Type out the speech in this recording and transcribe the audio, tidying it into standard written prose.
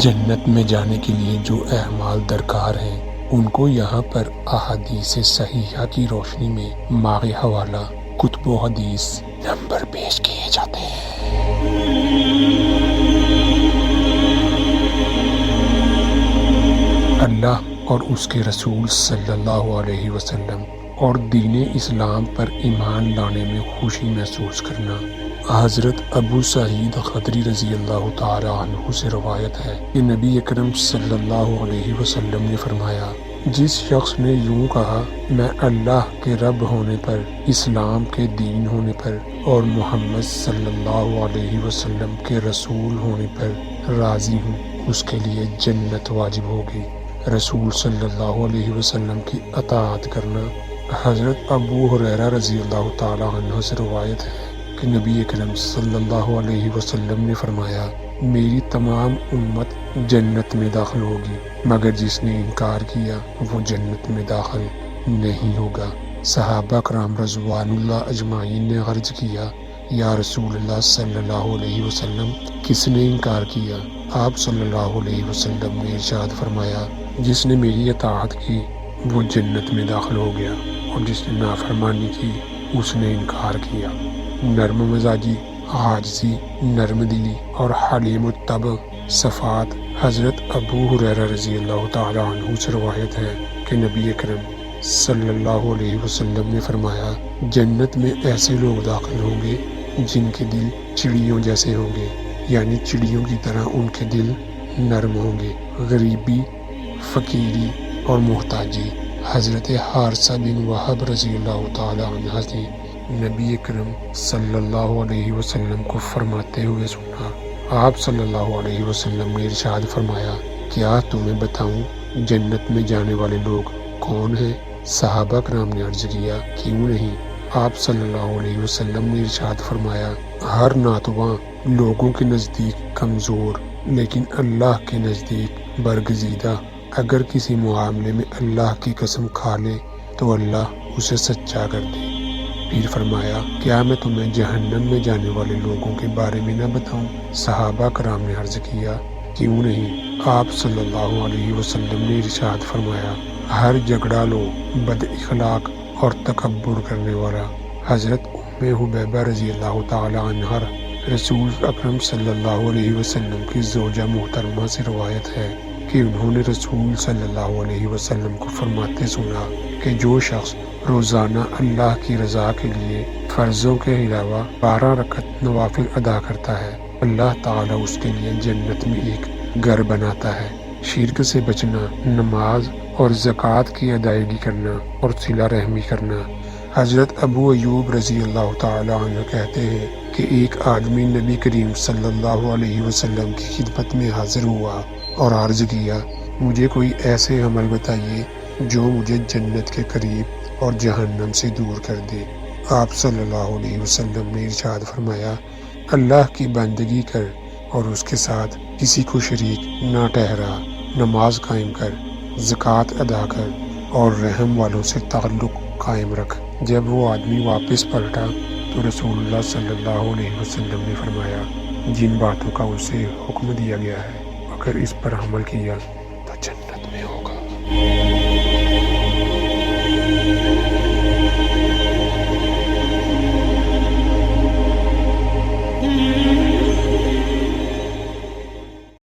جنت میں جانے کے لیے جو اعمال درکار ہیں ان کو یہاں پر احادیث صحیحہ کی روشنی میں ماغ حوالہ کتب و حدیث نمبر پیش کیے جاتے ہیں۔ اللہ اور اس کے رسول صلی اللہ علیہ وسلم اور دین اسلام پر ایمان لانے میں خوشی محسوس کرنا۔ حضرت ابو سعید خدری رضی اللہ تعالی عنہ سے روایت ہے کہ نبی اکرم صلی اللہ علیہ وسلم نے فرمایا، جس شخص نے یوں کہا میں اللہ کے رب ہونے پر، اسلام کے دین ہونے پر اور محمد صلی اللہ علیہ وسلم کے رسول ہونے پر راضی ہوں، اس کے لیے جنت واجب ہوگی۔ رسول صلی اللہ علیہ وسلم کی اطاعت کرنا۔ حضرت ابو ہریرہ رضی اللہ تعالی عنہ سے روایت ہے کہ نبی اکرم صلی اللہ علیہ وسلم نے فرمایا، میری تمام امت جنت میں داخل ہوگی مگر جس نے انکار کیا وہ جنت میں داخل نہیں ہوگا۔ صحابہ کرام رضوان اللہ اجمعین نے عرض کیا، یا رسول اللہ صلی اللہ علیہ وسلم کس نے انکار کیا؟ آپ صلی اللہ علیہ وسلم نے ارشاد فرمایا، جس نے میری اطاعت کی وہ جنت میں داخل ہو گیا اور جس نے نافرمانی کی اس نے انکار کیا۔ نرم مزاجی، عاجزی، نرم دلی اور حلیم الطبع صفات۔ حضرت ابو ہریرہ رضی اللہ تعالی عنہ سے روایت ہے کہ نبی اکرم صلی اللہ علیہ وسلم نے فرمایا، جنت میں ایسے لوگ داخل ہوں گے جن کے دل چڑیوں جیسے ہوں گے، یعنی چڑیوں کی طرح ان کے دل نرم ہوں گے۔ غریبی، فقیری اور محتاجی۔ حضرت حارثہ بن وہب رضی اللہ تعالی عنہ نے نبی اکرم صلی اللہ علیہ وسلم کو فرماتے ہوئے سنا۔ آپ صلی اللہ علیہ وسلم نے ارشاد فرمایا، کیا تمہیں بتاؤں جنت میں جانے والے لوگ کون ہیں؟ صحابہ کرام نے عرض کیا، کیوں نہیں؟ آپ صلی اللہ علیہ وسلم نے ارشاد فرمایا، ہر ناتواں لوگوں کے نزدیک کمزور لیکن اللہ کے نزدیک برگزیدہ، اگر کسی معاملے میں اللہ کی قسم کھا لے تو اللہ اسے سچا کر دے۔ پھر فرمایا، کیا میں تمہیں جہنم میں جانے والے لوگوں کے بارے میں نہ بتاؤں؟ صحابہ کرام نے عرض کیا، کیوں نہیں؟ آپ صلی اللہ علیہ وسلم نے ارشاد فرمایا، ہر جھگڑا لو، بد اخلاق اور تکبر کرنے والا۔ حضرت ام حبیبہ رضی اللہ تعالی عنہا رسول اکرم صلی اللہ علیہ وسلم کی زوجہ محترمہ سے روایت ہے کہ انہوں نے رسول صلی اللہ علیہ وسلم کو فرماتے سنا کہ جو شخص روزانہ اللہ کی رضا کے لیے فرضوں کے علاوہ 12 رکعت نوافل ادا کرتا ہے، اللہ تعالیٰ اس کے لیے جنت میں ایک گھر بناتا ہے۔ شرک سے بچنا، نماز اور زکوٰۃ کی ادائیگی کرنا اور صلہ رحمی کرنا۔ حضرت ابو ایوب رضی اللہ تعالی عنہ کہتے ہیں کہ ایک آدمی نبی کریم صلی اللہ علیہ وسلم کی خدمت میں حاضر ہوا اور عرض کیا، مجھے کوئی ایسے عمل بتائیے جو مجھے جنت کے قریب اور جہنم سے دور کر دے۔ آپ صلی اللہ علیہ وسلم نے ارشاد فرمایا، اللہ کی بندگی کر اور اس کے ساتھ کسی کو شریک نہ ٹھہرا، نماز قائم کر، زکوٰۃ ادا کر اور رحم والوں سے تعلق قائم رکھ۔ جب وہ آدمی واپس پلٹا تو رسول اللہ صلی اللہ علیہ وسلم نے فرمایا، جن باتوں کا اسے حکم دیا گیا ہے اگر اس پر عمل کیا تو جنت